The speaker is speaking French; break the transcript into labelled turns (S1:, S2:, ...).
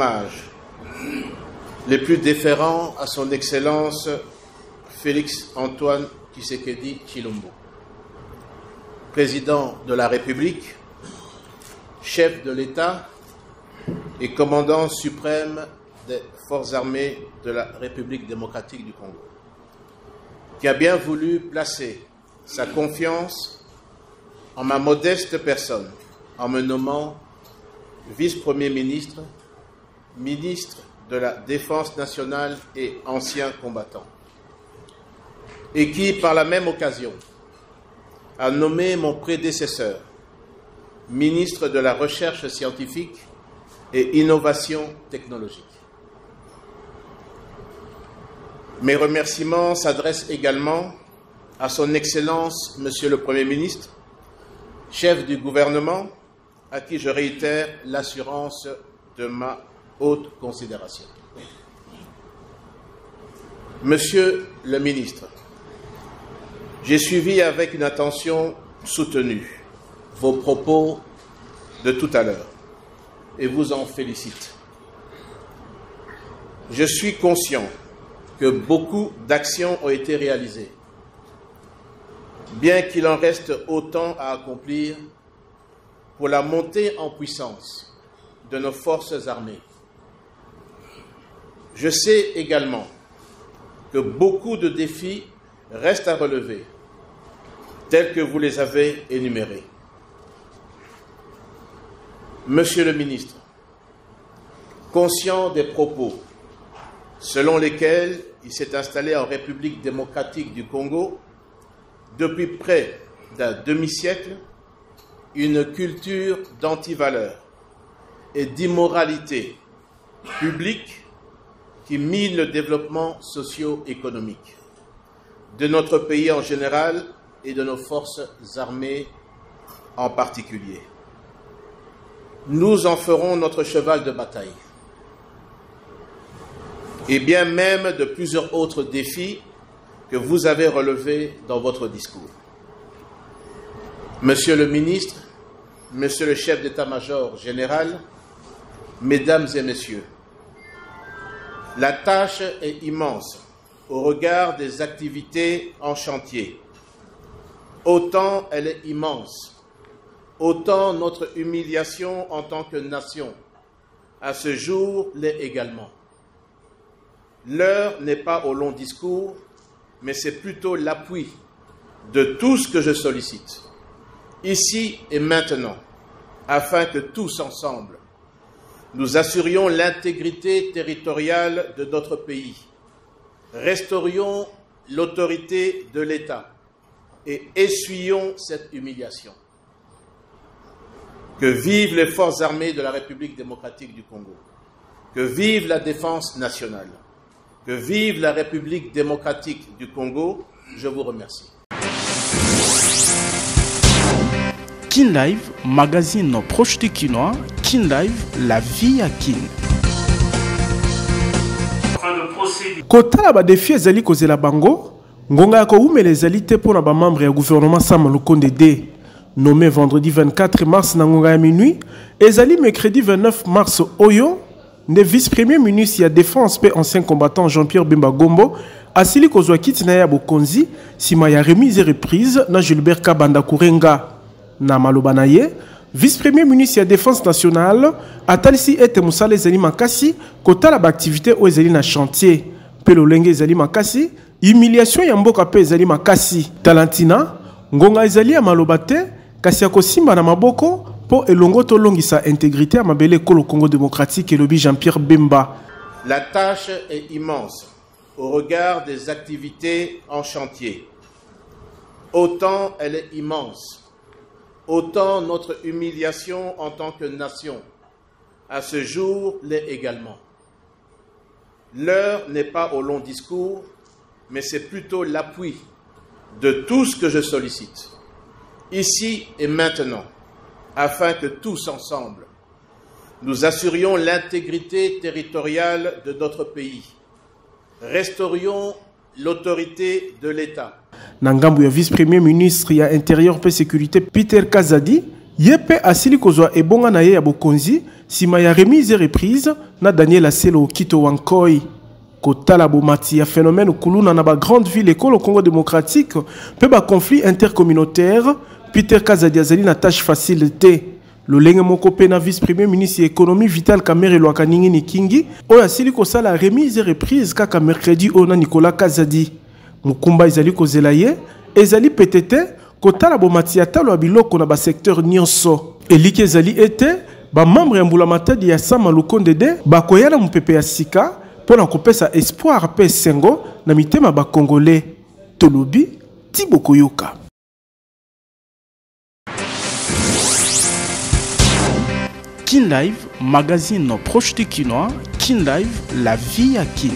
S1: hommages les plus déférents à son Excellence Félix Antoine Tshisekedi Tshilombo, président de la République, chef de l'État et commandant suprême des forces armées de la République démocratique du Congo, qui a bien voulu placer sa confiance en ma modeste personne en me nommant vice-premier ministre, ministre de la Défense nationale et ancien combattant, et qui, par la même occasion, a nommé mon prédécesseur, ministre de la Recherche scientifique et innovation technologique. Mes remerciements s'adressent également à son Excellence, Monsieur le Premier ministre, chef du gouvernement, à qui je réitère l'assurance de ma haute considération. Monsieur le ministre, j'ai suivi avec une attention soutenue vos propos de tout à l'heure et vous en félicite. Je suis conscient que beaucoup d'actions ont été réalisées, bien qu'il en reste autant à accomplir pour la montée en puissance de nos forces armées. Je sais également que beaucoup de défis restent à relever, tels que vous les avez énumérés. Monsieur le ministre, conscient des propos selon lesquels il s'est installé en République démocratique du Congo depuis près d'un demi-siècle, une culture d'antivaleurs et d'immoralité publique qui mine le développement socio-économique de notre pays en général et de nos forces armées en particulier. Nous en ferons notre cheval de bataille. Et bien même de plusieurs autres défis que vous avez relevés dans votre discours. Monsieur le ministre, Monsieur le chef d'état-major général, Mesdames et Messieurs, la tâche est immense au regard des activités en chantier. Autant elle est immense, autant notre humiliation en tant que nation, à ce jour, l'est également. L'heure n'est pas au long discours, mais c'est plutôt l'appui de tout ce que je sollicite, ici et maintenant, afin que tous ensemble, nous assurions l'intégrité territoriale de notre pays, restaurions l'autorité de l'État et essuyons cette humiliation. Que vivent les forces armées de la République démocratique du Congo, que vive la défense nationale, que vive la République démocratique du Congo. Je vous remercie.
S2: Kin Live, magazine proche du Kinois. Kin Live, la vie à Kin. Kotala ba défi ezali kozela bango, ngonga ya koumela ezali te pour ba membre ya gouvernement Sama Lukonde D. Nommé vendredi 24 mars na ngonga ya minuit, ezali mercredi 29 mars oyo, ne vice-premier ministre ya défense pe ancien combattant Jean-Pierre Bemba Gombo asili kozwa kiti na ya bokonzi sima ya remise et reprise na Gilbert Kabanda Kourenga. Na maloba na ye, vice-premier ministre ya défense nationale atalisi ete musala ezali makasi kotala ba activité o ezali na chantier pe lolenge ezali makasi, humiliation ya mboka pe ezali makasi. Talentina ngonga ezali ya maloba te kasi ya kosimba na maboko po elongo tolongisa intégrité à mabele kolo Congo démocratique et lobby Jean-Pierre Bemba.
S1: La tâche est immense au regard des activités en chantier. Autant elle est immense, autant notre humiliation en tant que nation, à ce jour, l'est également. L'heure n'est pas au long discours, mais c'est plutôt l'appui de tout ce que je sollicite, ici et maintenant, afin que tous ensemble, nous assurions l'intégrité territoriale de notre pays, restaurions l'autorité de l'État.
S2: Nangambu ya vice-premier ministre ya intérieur et sécurité Peter Kazadi, Yepe asili kozwa ebonga na ye ya bokonzi sima ya remise et reprise na Daniel Aselo Kito Wankoi. Kotala bomati ya phénomène kuluna na ba grande ville école au Congo démocratique pe ba conflit intercommunautaire. Peter Kazadi azali na tâche facile te. Lolenge moko pe na vice-premier ministre de l'économie Vital Kamerhe Lwakaningi Nikingi oyo asili kosala remise et reprise kaka mercredi ona Nicolas Kazadi. Mukumba ezali kozela ye ezali petete kotala bomati ya talo ya biloko na ba secteur nyonso. Eliki ezali ete ba membre ya mbula matadi ya Sama Lukondede bakoyana mupepe ya sika pona kopesa espoir pe sengo na mitema ba congolais. Tolobi Tiboko Yoka. Kin Live, magazine proche du Kinois. Kin Live, la vie à Kin.